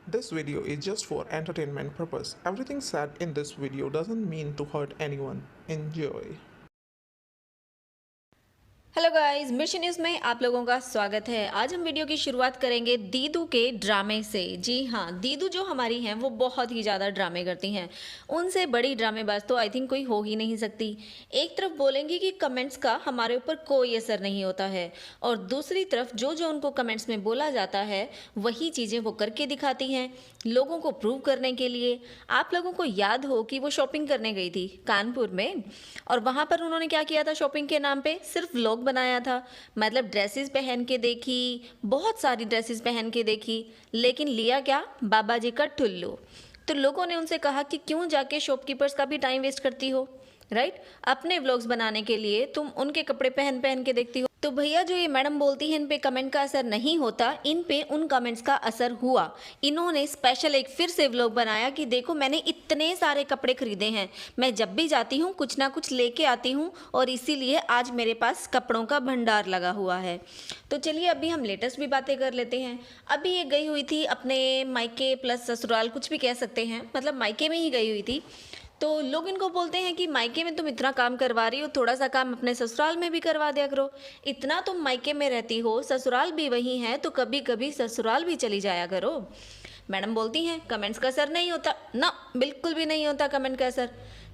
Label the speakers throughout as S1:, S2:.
S1: This video is just for entertainment purpose. Everything said in this video doesn't mean to hurt anyone. Enjoy.
S2: Hello guys, mission news में आप लोगों का स्वागत है। आज हम वीडियो की शुरुआत करेंगे दीदू के ड्रामे से। जी हाँ, दीदू जो हमारी हैं वो बहुत ही ज़्यादा ड्रामे करती हैं। उनसे बड़ी ड्रामेबाज तो आई थिंक कोई हो ही नहीं सकती। एक तरफ बोलेंगी कि कमेंट्स का हमारे ऊपर कोई असर नहीं होता है, और दूसरी तरफ जो जो उनको कमेंट्स में बोला जाता है वही चीज़ें वो करके दिखाती हैं लोगों को प्रूव करने के लिए। आप लोगों को याद हो कि वो शॉपिंग करने गई थी कानपुर में, और वहाँ पर उन्होंने क्या किया था शॉपिंग के नाम पे? सिर्फ व्लॉग बनाया था। मतलब ड्रेसेस पहन के देखी, बहुत सारी ड्रेसेस पहन के देखी, लेकिन लिया क्या? बाबा जी का ठुल्लू। तो लोगों ने उनसे कहा कि क्यों जाके शॉपकीपर्स का भी टाइम वेस्ट करती हो, राइट? अपने व्लॉग्स बनाने के लिए तुम उनके कपड़े पहन पहन के देखती हो। तो भैया जो ये मैडम बोलती है इन पे कमेंट का असर नहीं होता, इन पे उन कमेंट्स का असर हुआ। इन्होंने स्पेशल एक फिर से व्लॉग बनाया कि देखो मैंने इतने सारे कपड़े खरीदे हैं, मैं जब भी जाती हूँ कुछ ना कुछ लेके आती हूँ, और इसीलिए आज मेरे पास कपड़ों का भंडार लगा हुआ है। तो चलिए अभी हम लेटेस्ट भी बातें कर लेते हैं। अभी ये गई हुई थी अपने मायके प्लस ससुराल, कुछ भी कह सकते हैं, मतलब मायके में ही गई हुई थी। तो लोग इनको बोलते हैं कि मायके में तुम इतना काम करवा रही हो, थोड़ा सा काम अपने ससुराल में भी करवा दिया करो। इतना तुम मायके में रहती हो, ससुराल भी वही है, तो कभी कभी ससुराल भी चली जाया करो। मैडम बोलती हैं कमेंट्स का असर नहीं होता ना, बिल्कुल भी नहीं होता कमेंट का असर,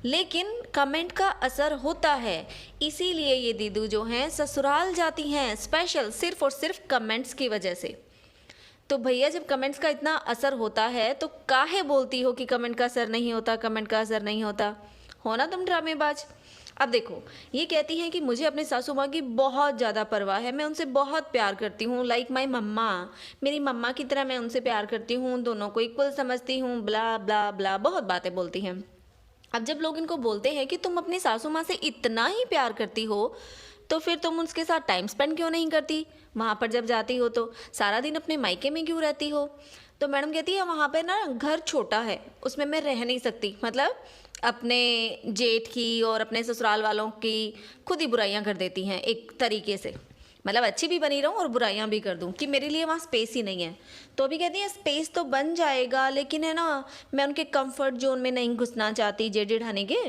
S2: लेकिन कमेंट का असर होता है। इसीलिए ये दीदू जो हैं ससुराल जाती हैं स्पेशल सिर्फ और सिर्फ कमेंट्स की वजह से। तो भैया जब कमेंट्स का इतना असर होता है तो काहे बोलती हो कि कमेंट का असर नहीं होता, कमेंट का असर नहीं होता? हो ना तुम ड्रामेबाज। अब देखो, ये कहती हैं कि मुझे अपनी सासू माँ की बहुत ज़्यादा परवाह है, मैं उनसे बहुत प्यार करती हूँ, लाइक माई मम्मा, मेरी मम्मा की तरह मैं उनसे प्यार करती हूँ, दोनों को इक्वल समझती हूँ, ब्ला ब्ला ब्ला, बहुत बातें बोलती हैं। अब जब लोग इनको बोलते हैं कि तुम अपनी सासू माँ से इतना ही प्यार करती हो, तो फिर तुम उसके साथ टाइम स्पेंड क्यों नहीं करती? वहाँ पर जब जाती हो तो सारा दिन अपने मायके में क्यों रहती हो? तो मैडम कहती है वहाँ पे ना घर छोटा है, उसमें मैं रह नहीं सकती, मतलब अपने जेठ की और अपने ससुराल वालों की खुद ही बुराइयाँ कर देती हैं एक तरीके से। मतलब अच्छी भी बनी रहूँ और बुराइयाँ भी कर दूँ कि मेरे लिए वहाँ स्पेस ही नहीं है। तो अभी कहती है स्पेस तो बन जाएगा, लेकिन है ना, मैं उनके कंफर्ट जोन में नहीं घुसना चाहती, जेठ जेठानी के।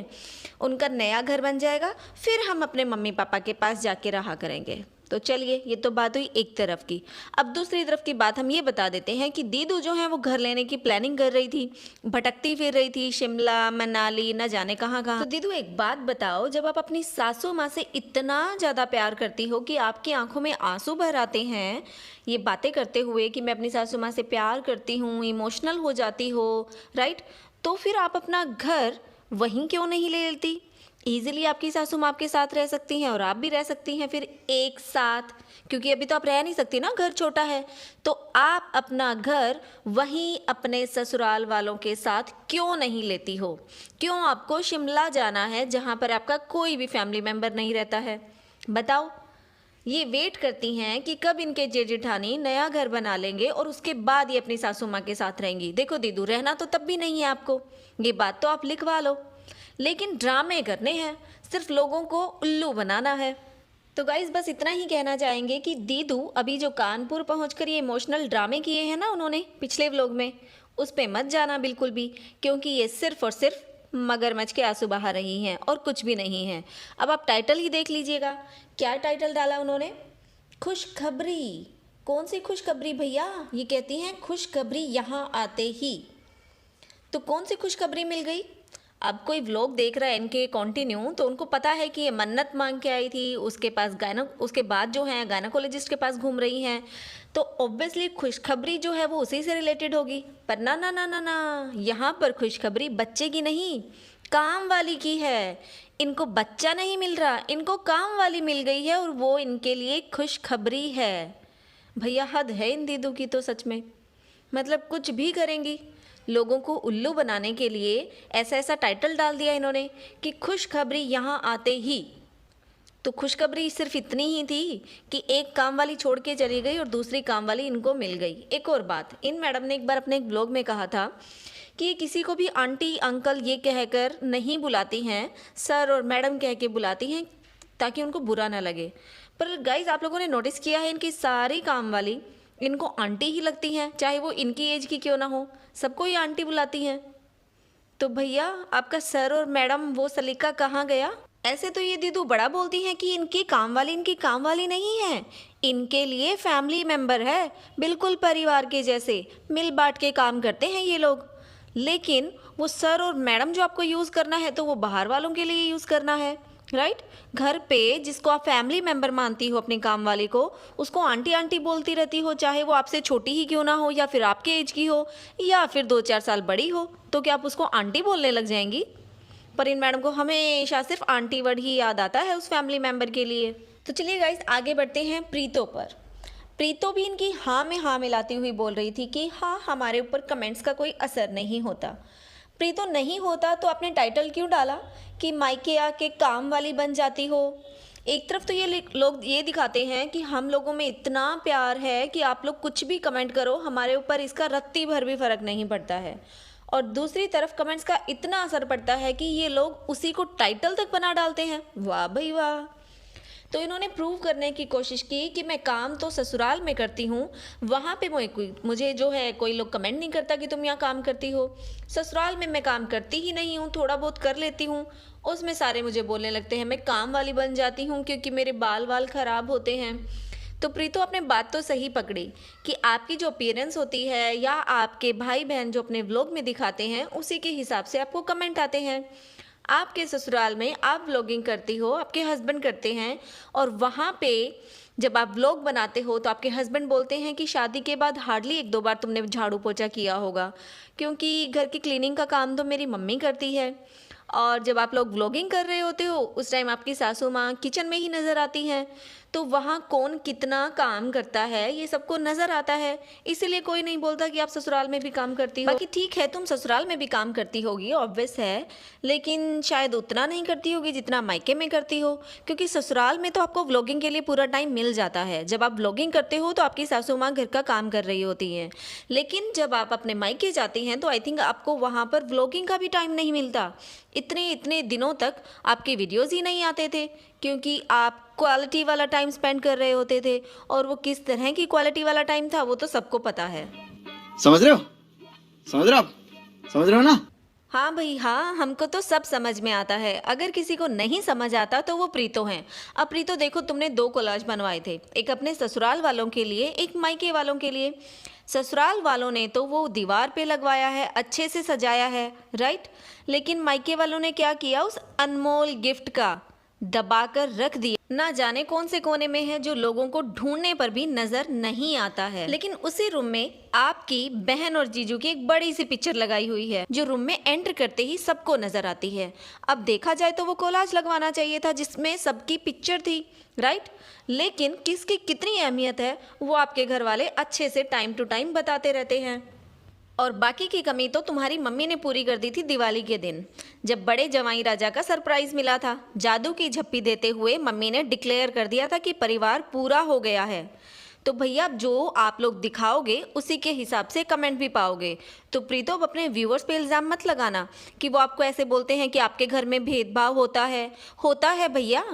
S2: उनका नया घर बन जाएगा, फिर हम अपने मम्मी पापा के पास जाके रहा करेंगे। तो चलिए, ये तो बात हुई एक तरफ की। अब दूसरी तरफ की बात हम ये बता देते हैं कि दीदू जो है वो घर लेने की प्लानिंग कर रही थी, भटकती फिर रही थी, शिमला मनाली न जाने कहाँ कहाँ। तो दीदू एक बात बताओ, जब आप अपनी सासू माँ से इतना ज़्यादा प्यार करती हो कि आपकी आंखों में आंसू भर आते हैं ये बातें करते हुए कि मैं अपनी सासू माँ से प्यार करती हूँ, इमोशनल हो जाती हो, राइट? तो फिर आप अपना घर वहीं क्यों नहीं ले लेती? ईजिली आपकी सासू माँ आपके साथ रह सकती हैं और आप भी रह सकती हैं फिर एक साथ, क्योंकि अभी तो आप रह नहीं सकती ना, घर छोटा है। तो आप अपना घर वहीं अपने ससुराल वालों के साथ क्यों नहीं लेती हो? क्यों आपको शिमला जाना है जहाँ पर आपका कोई भी फैमिली मेम्बर नहीं रहता है? बताओ। ये वेट करती हैं कि कब इनके जेठ जेठानी नया घर बना लेंगे और उसके बाद ये अपनी सासू माँ के साथ रहेंगी। देखो दीदू, रहना तो तब भी नहीं है आपको, ये बात तो आप लिखवा लो, लेकिन ड्रामे करने हैं, सिर्फ लोगों को उल्लू बनाना है। तो गाइज बस इतना ही कहना चाहेंगे कि दीदू अभी जो कानपुर पहुंचकर ये इमोशनल ड्रामे किए हैं ना उन्होंने पिछले व्लॉग में, उस पे मत जाना बिल्कुल भी, क्योंकि ये सिर्फ और सिर्फ मगरमच्छ के आंसू बहा रही हैं और कुछ भी नहीं है। अब आप टाइटल ही देख लीजिएगा, क्या टाइटल डाला उन्होंने? खुशखबरी। कौन सी खुशखबरी भैया? ये कहती हैं खुशखबरी यहाँ आते ही। तो कौन सी खुशखबरी मिल गई? अब कोई व्लॉग देख रहा है इनके कंटिन्यू, तो उनको पता है कि ये मन्नत मांग के आई थी, उसके पास उसके बाद जो है गायनोकोलॉजिस्ट के पास घूम रही हैं, तो ऑब्वियसली खुशखबरी जो है वो उसी से रिलेटेड होगी। पर ना ना ना ना ना, यहाँ पर खुशखबरी बच्चे की नहीं, काम वाली की है। इनको बच्चा नहीं मिल रहा, इनको काम वाली मिल गई है, और वो इनके लिए खुशखबरी है। भैया हद है इन दीदू की तो सच में, मतलब कुछ भी करेंगी। लोगों को उल्लू बनाने के लिए ऐसा ऐसा टाइटल डाल दिया इन्होंने कि खुशखबरी यहाँ आते ही। तो खुशखबरी सिर्फ इतनी ही थी कि एक काम वाली छोड़ के चली गई और दूसरी काम वाली इनको मिल गई। एक और बात, इन मैडम ने एक बार अपने एक ब्लॉग में कहा था कि ये किसी को भी आंटी अंकल ये कहकर नहीं बुलाती हैं, सर और मैडम कह के बुलाती हैं ताकि उनको बुरा ना लगे। पर गाइज आप लोगों ने नोटिस किया है इनकी सारी काम वाली इनको आंटी ही लगती हैं, चाहे वो इनकी एज की क्यों ना हो, सबको ही आंटी बुलाती हैं। तो भैया आपका सर और मैडम वो सलीका कहाँ गया? ऐसे तो ये दीदू बड़ा बोलती हैं कि इनकी काम वाली नहीं है, इनके लिए फैमिली मेंबर है, बिल्कुल परिवार के जैसे मिल बांट के काम करते हैं ये लोग। लेकिन वो सर और मैडम जो आपको यूज़ करना है तो वो बाहर वालों के लिए यूज़ करना है, राइट? घर पे जिसको आप फैमिली मेंबर मानती हो अपनी काम वाली को, उसको आंटी आंटी बोलती रहती हो, चाहे वो आपसे छोटी ही क्यों ना हो या फिर आपके एज की हो या फिर 2-4 साल बड़ी हो, तो क्या आप उसको आंटी बोलने लग जाएंगी? पर इन मैडम को हमेशा सिर्फ आंटी वर्ड ही याद आता है उस फैमिली मेंबर के लिए। तो चलिए गाइस आगे बढ़ते हैं प्रीतो पर। प्रीतो भी इनकी हाँ में हाँ मिलाती हुई बोल रही थी कि हाँ हमारे ऊपर कमेंट्स का कोई असर नहीं होता। प्रीतो नहीं होता तो आपने टाइटल क्यों डाला कि मायके आके काम वाली बन जाती हो? एक तरफ तो ये लोग ये दिखाते हैं कि हम लोगों में इतना प्यार है कि आप लोग कुछ भी कमेंट करो, हमारे ऊपर इसका रत्ती भर भी फर्क नहीं पड़ता है, और दूसरी तरफ कमेंट्स का इतना असर पड़ता है कि ये लोग उसी को टाइटल तक बना डालते हैं। वाह भाई वाह। तो इन्होंने प्रूव करने की कोशिश की कि मैं काम तो ससुराल में करती हूँ, वहाँ पे मुझे जो है कोई लोग कमेंट नहीं करता कि तुम यहाँ काम करती हो। ससुराल में मैं काम करती ही नहीं हूँ, थोड़ा बहुत कर लेती हूँ, उसमें सारे मुझे बोलने लगते हैं मैं काम वाली बन जाती हूँ क्योंकि मेरे बाल खराब होते हैं। तो प्रीतो आपने बात तो सही पकड़ी कि आपकी जो अपीयरेंस होती है या आपके भाई बहन जो अपने व्लॉग में दिखाते हैं उसी के हिसाब से आपको कमेंट आते हैं। आपके ससुराल में आप व्लॉगिंग करती हो, आपके हस्बैंड करते हैं, और वहाँ पे जब आप व्लॉग बनाते हो तो आपके हस्बैंड बोलते हैं कि शादी के बाद हार्डली 1-2 बार तुमने झाड़ू पोछा किया होगा क्योंकि घर की क्लीनिंग का काम तो मेरी मम्मी करती है। और जब आप लोग व्लॉगिंग कर रहे होते हो उस टाइम आपकी सासू माँ किचन में ही नज़र आती हैं, तो वहाँ कौन कितना काम करता है ये सबको नज़र आता है, इसीलिए कोई नहीं बोलता कि आप ससुराल में भी काम करती हो। बाकी ठीक है तुम ससुराल में भी काम करती होगी, ऑब्वियस है, लेकिन शायद उतना नहीं करती होगी जितना मायके में करती हो, क्योंकि ससुराल में तो आपको व्लॉगिंग के लिए पूरा टाइम मिल जाता है। जब आप व्लॉगिंग करते हो तो आपकी सासू माँ घर का काम कर रही होती हैं, लेकिन जब आप अपने मायके जाती हैं तो आई थिंक आपको वहाँ पर व्लॉगिंग का भी टाइम नहीं मिलता। इतने दिनों तक आपके वीडियोज़ ही नहीं आते थे क्योंकि आप क्वालिटी वाला टाइम स्पेंड कर रहे होते थे, और वो किस तरह की क्वालिटी वाला टाइम था वो तो सबको पता है।
S3: समझ रहे हो? समझ रहे हो आप? समझ रहे हो ना?
S2: हाँ भाई हाँ, हमको तो सब समझ में आता है। अगर किसी को नहीं समझ आता तो वो प्रीतो हैं। अब प्रीतो देखो, तुमने 2 कोलाज बनवाए थे, एक अपने ससुराल वालों के लिए, एक मायके वालों के लिए। ससुराल वालों ने तो वो दीवार पे लगवाया है, अच्छे से सजाया है, राइट? लेकिन मायके वालों ने क्या किया, उस अनमोल गिफ्ट का दबाकर रख दिया। ना जाने कौन से कोने में है जो लोगों को ढूंढने पर भी नजर नहीं आता है। लेकिन उसी रूम में आपकी बहन और जीजू की एक बड़ी सी पिक्चर लगाई हुई है जो रूम में एंटर करते ही सबको नजर आती है। अब देखा जाए तो वो कोलाज लगवाना चाहिए था जिसमें सबकी पिक्चर थी, राइट? लेकिन किसकी कितनी अहमियत है वो आपके घर वाले अच्छे से टाइम टू टाइम बताते रहते हैं। और बाकी की कमी तो तुम्हारी मम्मी ने पूरी कर दी थी दिवाली के दिन, जब बड़े जवाई राजा का सरप्राइज मिला था। जादू की झप्पी देते हुए मम्मी ने डिक्लेयर कर दिया था कि परिवार पूरा हो गया है। तो भैया जो आप लोग दिखाओगे उसी के हिसाब से कमेंट भी पाओगे। तो प्रीतो अपने व्यूअर्स पे इल्ज़ाम मत लगाना कि वो आपको ऐसे बोलते हैं कि आपके घर में भेदभाव होता है भैया।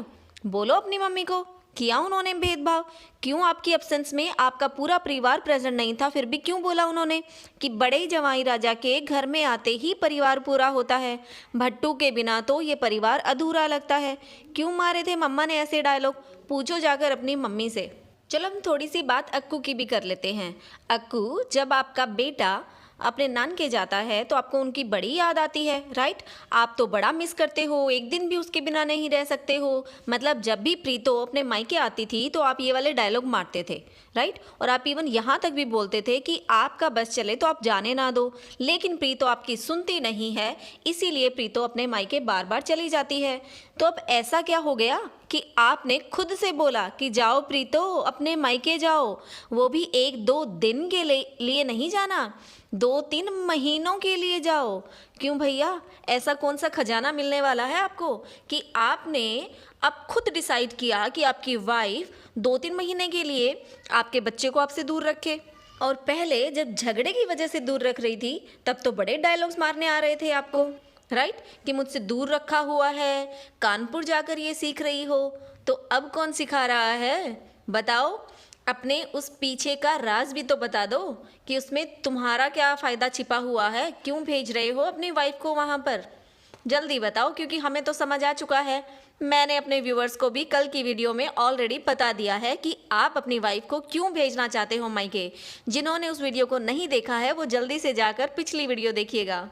S2: बोलो अपनी मम्मी को, किया उन्होंने भेदभाव? क्यों आपकी एब्सेंस में आपका पूरा परिवार प्रेजेंट नहीं था, फिर भी क्यों बोला उन्होंने कि बड़े जवाई राजा के घर में आते ही परिवार पूरा होता है, भट्टू के बिना तो ये परिवार अधूरा लगता है? क्यों मारे थे मम्मा ने ऐसे डायलॉग? पूछो जाकर अपनी मम्मी से। चलो हम थोड़ी सी बात अक्कू की भी कर लेते हैं। अक्कू, जब आपका बेटा अपने नानके जाता है तो आपको उनकी बड़ी याद आती है, राइट? आप तो बड़ा मिस करते हो, एक दिन भी उसके बिना नहीं रह सकते हो। मतलब जब भी प्रीतो अपने मायके आती थी तो आप ये वाले डायलॉग मारते थे, राइट? और आप इवन यहाँ तक भी बोलते थे कि आपका बस चले तो आप जाने ना दो। लेकिन प्रीतो आपकी सुनती नहीं है, इसीलिए प्रीतो अपने मायके बार बार चली जाती है। तो अब ऐसा क्या हो गया कि आपने खुद से बोला कि जाओ प्रीतो, अपने मायके जाओ, वो भी 1-2 दिन के लिए नहीं जाना, 2-3 महीनों के लिए जाओ। क्यों भैया, ऐसा कौन सा खजाना मिलने वाला है आपको कि आपने अब खुद डिसाइड किया कि आपकी वाइफ 2-3 महीने के लिए आपके बच्चे को आपसे दूर रखे? और पहले जब झगड़े की वजह से दूर रख रही थी तब तो बड़े डायलॉग्स मारने आ रहे थे आपको, राइट? कि मुझसे दूर रखा हुआ है, कानपुर जाकर ये सीख रही हो। तो अब कौन सिखा रहा है बताओ? अपने उस पीछे का राज भी तो बता दो कि उसमें तुम्हारा क्या फ़ायदा छिपा हुआ है, क्यों भेज रहे हो अपनी वाइफ को वहाँ पर? जल्दी बताओ, क्योंकि हमें तो समझ आ चुका है। मैंने अपने व्यूअर्स को भी कल की वीडियो में ऑलरेडी बता दिया है कि आप अपनी वाइफ को क्यों भेजना चाहते हो मायके। जिन्होंने उस वीडियो को नहीं देखा है वो जल्दी से जाकर पिछली वीडियो देखिएगा।